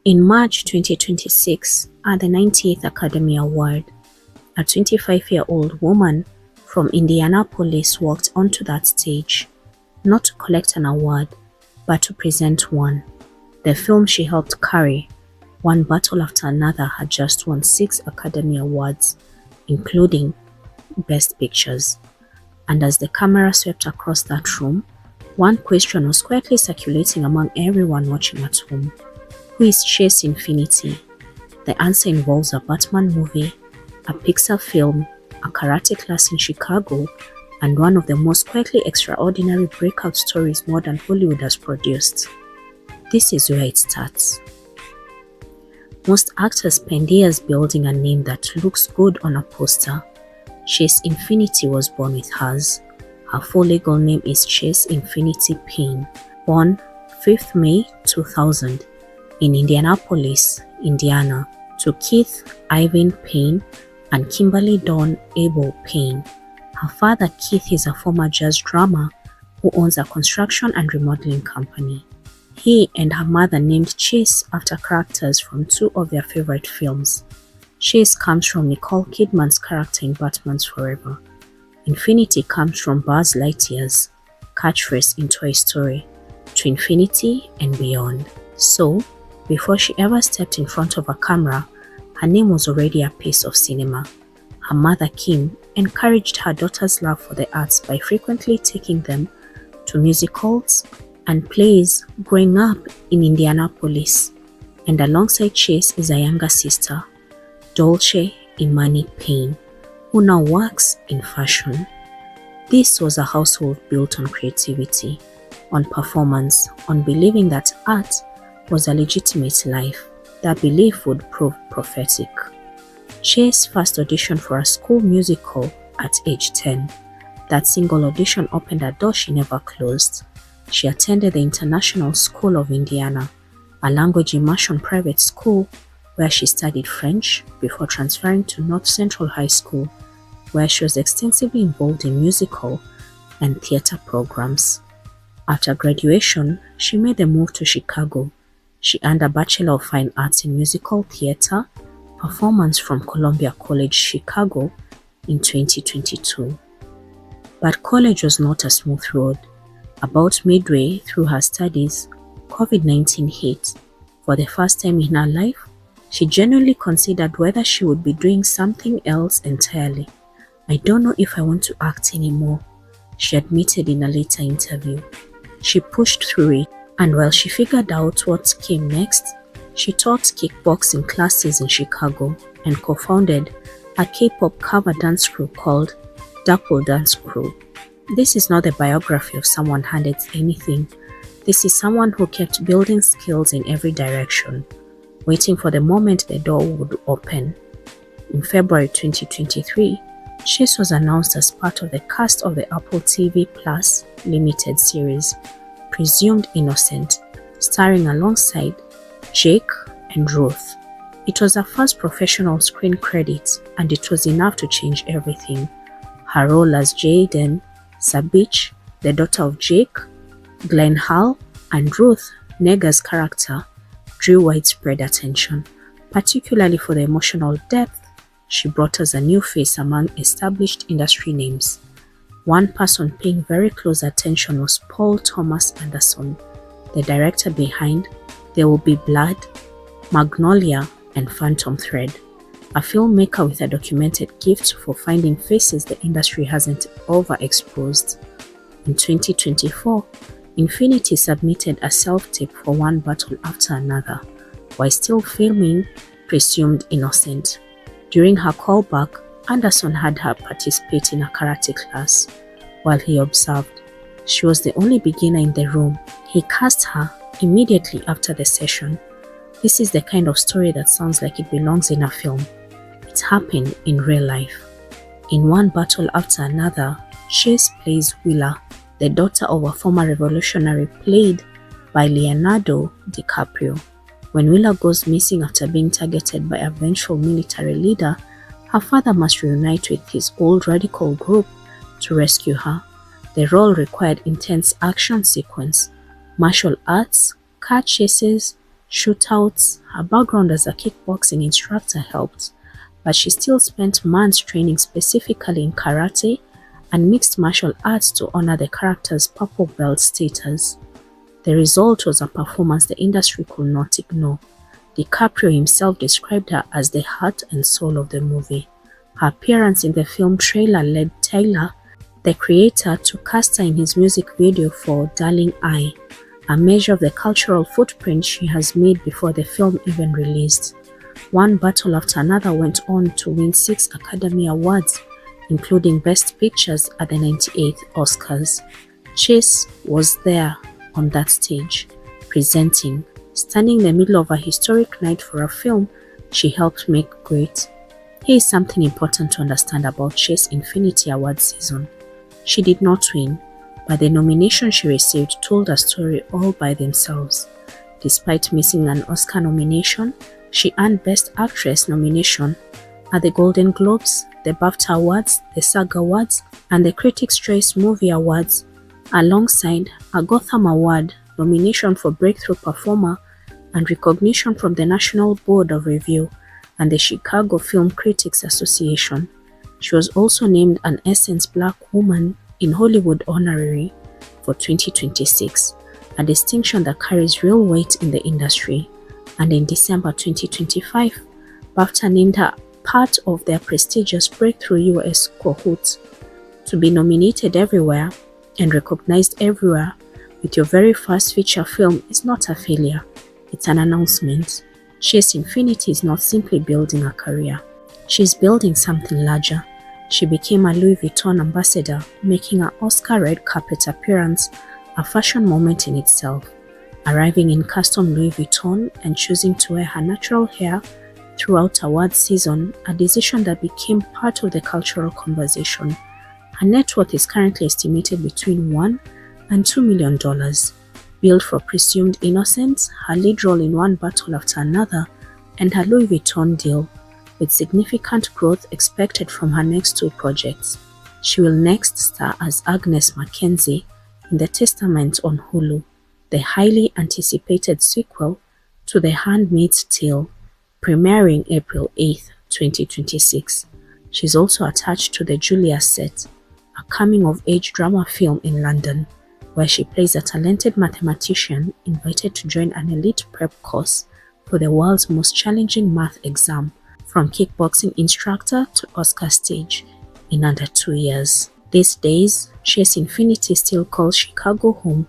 In March 2026, at the 98th Academy Award, a 25-year-old woman from Indianapolis walked onto that stage, not to collect an award, but to present one. The film she helped carry, one battle after another, had just won 6 Academy Awards, including Best Pictures. And as the camera swept across that room, one question was quietly circulating among everyone watching at home. Who is Chase Infiniti? The answer involves a Batman movie, a Pixar film, a karate class in Chicago, and one of the most quietly extraordinary breakout stories modern Hollywood has produced. This is where it starts. Most actors spend years building a name that looks good on a poster. Chase Infiniti was born with hers. Her full legal name is Chase Infiniti Payne, born 5th May 2000 in Indianapolis, Indiana, to Keith Ivan Payne and Kimberly Dawn Abel Payne. Her father, Keith, is a former jazz drummer who owns a construction and remodeling company. He and her mother named Chase after characters from 2 of their favorite films. Chase comes from Nicole Kidman's character in Batman's Forever. Infiniti comes from Buzz Lightyear's catchphrase in Toy Story, to infinity and beyond. So, before she ever stepped in front of a camera, her name was already a piece of cinema. Her mother, Kim, encouraged her daughter's love for the arts by frequently taking them to musicals and plays growing up in Indianapolis. And alongside Chase is a younger sister, Dolce Imani Payne, who now works in fashion. This was a household built on creativity, on performance, on believing that art was a legitimate life. That belief would prove prophetic. Chase first auditioned for a school musical at age 10. That single audition opened a door she never closed. She attended the International School of Indiana, a language immersion private school where she studied French before transferring to North Central High School, where she was extensively involved in musical and theater programs. After graduation, she made the move to Chicago. She earned a Bachelor of Fine Arts in Musical Theater Performance from Columbia College, Chicago in 2022. But college was not a smooth road. About midway through her studies, COVID-19 hit. For the first time in her life, she genuinely considered whether she would be doing something else entirely. "I don't know if I want to act anymore," she admitted in a later interview. She pushed through it, and while she figured out what came next, she taught kickboxing classes in Chicago and co-founded a K-pop cover dance crew called Dapple Dance Crew. This is not the biography of someone handed anything. This is someone who kept building skills in every direction, waiting for the moment the door would open. In February 2023, Chase was announced as part of the cast of the Apple TV Plus limited series, Presumed Innocent, starring alongside Jake and Ruth. It was her first professional screen credit, and it was enough to change everything. Her role as Jaden Sabich, the daughter of Jake, Glenn Hall, and Ruth Nega's character, drew widespread attention, particularly for the emotional depth she brought as a new face among established industry names. One person paying very close attention was Paul Thomas Anderson, the director behind There Will Be Blood, Magnolia, and Phantom Thread, a filmmaker with a documented gift for finding faces the industry hasn't overexposed. In 2024, Infiniti submitted a self-tape for one battle after another, while still filming Presumed Innocent. During her callback, Anderson had her participate in a karate class. While he observed, she was the only beginner in the room. He cast her immediately after the session. This is the kind of story that sounds like it belongs in a film. It happened in real life. In one battle after another, Chase plays Willa, the daughter of a former revolutionary played by Leonardo DiCaprio. When Willa goes missing after being targeted by a vengeful military leader, her father must reunite with his old radical group to rescue her. The role required intense action sequence, martial arts, car chases, shootouts. Her background as a kickboxing instructor helped, but she still spent months training specifically in karate and mixed martial arts to honor the character's purple belt status. The result was a performance the industry could not ignore. DiCaprio himself described her as the heart and soul of the movie. Her appearance in the film trailer led Tyler, the creator, to cast her in his music video for Darling I, a measure of the cultural footprint she has made before the film even released. One battle after another went on to win 6 Academy Awards, including Best Pictures at the 98th Oscars. Chase was there on that stage, presenting, standing in the middle of a historic night for a film she helped make great. Here is something important to understand about Chase's Infiniti Awards season. She did not win, but the nomination she received told a story all by themselves. Despite missing an Oscar nomination, she earned Best Actress nomination at the Golden Globes, the BAFTA Awards, the SAG Awards, and the Critics' Choice Movie Awards, alongside a Gotham Award nomination for Breakthrough Performer and recognition from the National Board of Review and the Chicago Film Critics Association. She was also named an Essence Black Woman in Hollywood Honorary for 2026, a distinction that carries real weight in the industry. And in December 2025, BAFTA named her part of their prestigious Breakthrough US cohort. To be nominated everywhere and recognized everywhere with your very first feature film is not a failure, it's an announcement. Chase Infiniti is not simply building a career, she's building something larger. She became a Louis Vuitton ambassador, making her Oscar red carpet appearance a fashion moment in itself. Arriving in custom Louis Vuitton and choosing to wear her natural hair throughout awards season, a decision that became part of the cultural conversation. Her net worth is currently estimated between $1 and $2 million. Billed for presumed innocence, her lead role in One Battle After Another, and her Louis Vuitton deal, with significant growth expected from her next 2 projects. She will next star as Agnes Mackenzie in The Testament on Hulu, the highly anticipated sequel to The Handmaid's Tale, premiering April 8, 2026. She's also attached to the Julia set, a coming-of-age drama film in London, where she plays a talented mathematician invited to join an elite prep course for the world's most challenging math exam, from kickboxing instructor to Oscar stage, in under 2 years. These days, Chase Infiniti still calls Chicago home.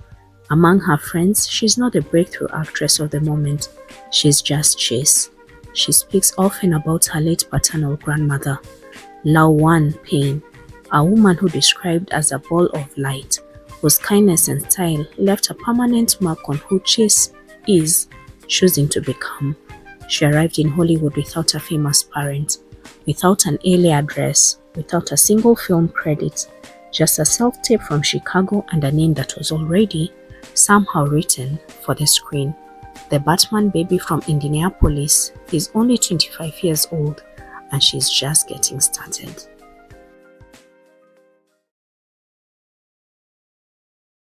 Among her friends, she's not the breakthrough actress of the moment, she's just Chase. She speaks often about her late paternal grandmother, Wan Payne, a woman who described as a ball of light, whose kindness and style left a permanent mark on who Chase is choosing to become. She arrived in Hollywood without a famous parent, without an LA address, without a single film credit, just a self-tape from Chicago and a name that was already somehow written for the screen. The Batman baby from Indianapolis is only 25 years old, and she's just getting started.